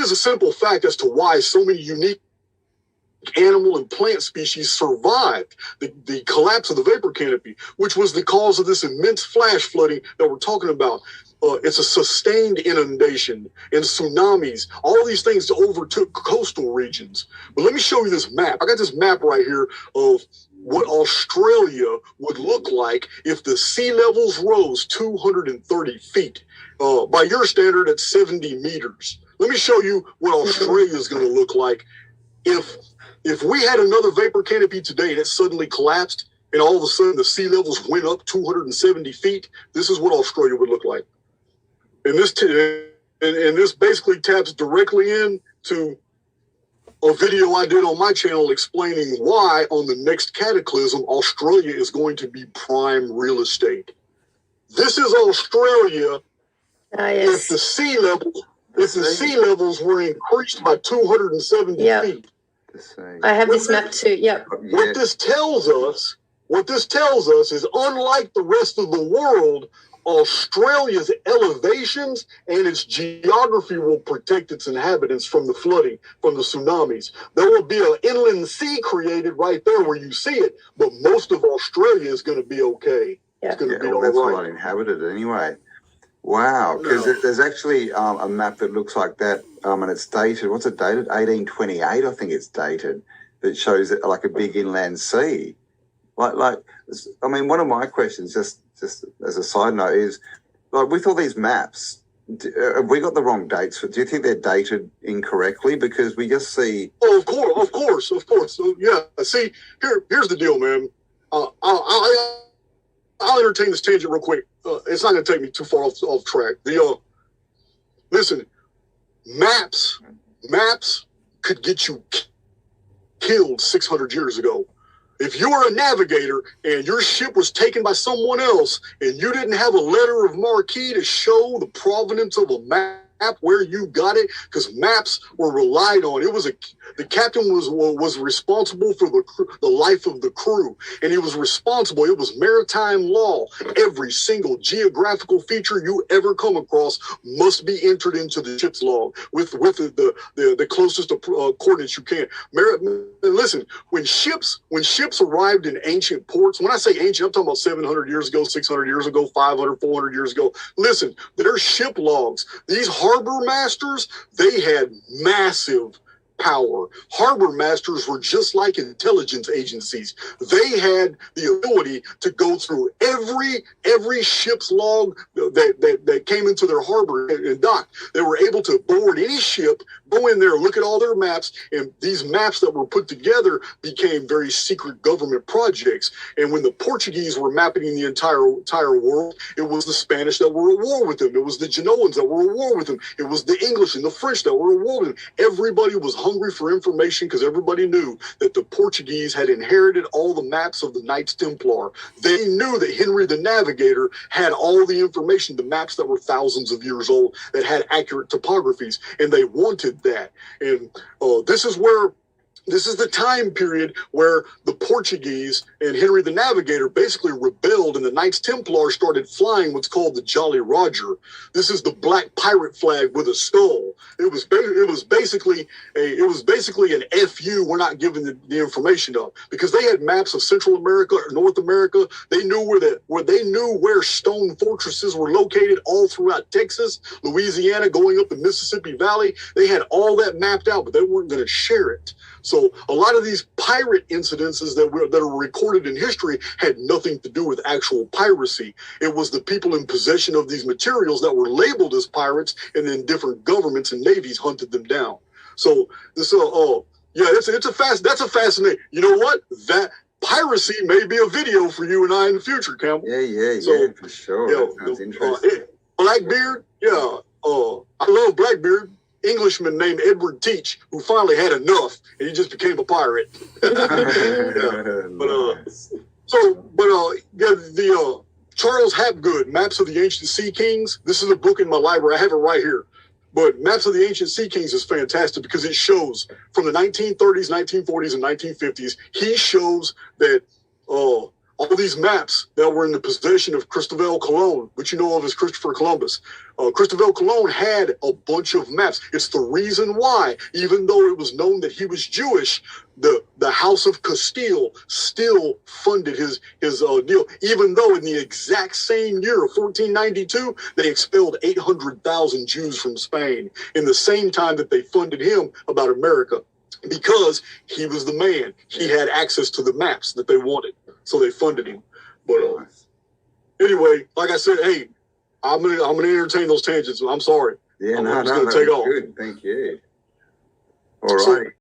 is a simple fact as to why so many unique animal and plant species survived the collapse of the vapor canopy, which was the cause of this immense flash flooding that we're talking about. It's a sustained inundation and tsunamis. All these things overtook coastal regions. But let me show you this map. I got this map right here of what Australia would look like if the sea levels rose 230 feet. By your standard, at 70 meters. Let me show you what Australia is going to look like if we had another vapor canopy today that suddenly collapsed and all of a sudden the sea levels went up 270 feet. This is what Australia would look like. And this basically taps directly into a video I did on my channel explaining why on the next cataclysm, Australia is going to be prime real estate. This is Australia. Yes. If the sea levels were increased by 270 feet. I have this map too. Yep. What this tells us is, unlike the rest of the world, Australia's elevations and its geography will protect its inhabitants from the flooding, from the tsunamis. There will be an inland sea created right there where you see it, but most of Australia is going to be okay. Yeah. It's going to be all that's right. not inhabited anyway. Wow, because there's actually a map that looks like that, and it's dated. What's it dated? 1828, I think it's dated. That shows it like a big inland sea. I mean, one of my questions, just as a side note, is like with all these maps, have we got the wrong dates? Do you think they're dated incorrectly? Because we just see. Oh, of course. So, yeah. See, here's the deal, man. I'll entertain this tangent real quick. It's not going to take me too far off track. Listen, maps could get you killed 600 years ago. If you were a navigator and your ship was taken by someone else and you didn't have a letter of marque to show the provenance of a map where you got it, because maps were relied on. The captain was responsible for the life of the crew, and he was responsible. It was maritime law. Every single geographical feature you ever come across must be entered into the ship's log with the closest coordinates you can. Listen, when ships arrived in ancient ports, when I say ancient, I'm talking about 700 years ago, 600 years ago, 500, 400 years ago. Listen, their ship logs. These harbor masters, they had massive power. Harbor masters were just like intelligence agencies. They had the ability to go through every ship's log that came into their harbor and dock. They were able to board any ship, go in there, look at all their maps, and these maps that were put together became very secret government projects. And when the Portuguese were mapping the entire world, it was the Spanish that were at war with them. It was the Genoans that were at war with them. It was the English and the French that were at war with them. Everybody was hungry for information because everybody knew that the Portuguese had inherited all the maps of the Knights Templar. They knew that Henry the Navigator had all the information, the maps that were thousands of years old that had accurate topographies, and they wanted that. And this is the time period where the Portuguese and Henry the Navigator basically rebelled, and the Knights Templar started flying what's called the Jolly Roger. This is the black pirate flag with a skull. It was basically an FU. We're not giving the information of, because they had maps of Central America or North America. They knew where stone fortresses were located all throughout Texas, Louisiana, going up the Mississippi Valley. They had all that mapped out, but they weren't going to share it. So a lot of these pirate incidences that are recorded in history had nothing to do with actual piracy. It was the people in possession of these materials that were labeled as pirates, and then different governments and navies hunted them down. So that's a fascinating. You know what? That piracy may be a video for you and I in the future, Campbell. Yeah, for sure. That sounds interesting. Blackbeard, I love Blackbeard. Englishman named Edward Teach, who finally had enough, and he just became a pirate. Charles Hapgood, Maps of the Ancient Sea Kings. This is a book in my library. I have it right here. But Maps of the Ancient Sea Kings is fantastic because it shows from the 1930s, 1940s, and 1950s. He shows that all these maps that were in the possession of Christopher Colon, which you know of as Christopher Columbus. Christopher Colon had a bunch of maps. It's the reason why, even though it was known that he was Jewish, the House of Castile still funded his deal, even though in the exact same year of 1492, they expelled 800,000 Jews from Spain in the same time that they funded him about America. Because he was the man. He had access to the maps that they wanted. So they funded him. But anyway, like I said, hey, I'm gonna entertain those tangents. I'm sorry. Yeah, I'm no, just gonna take off. Good. Thank you. All right.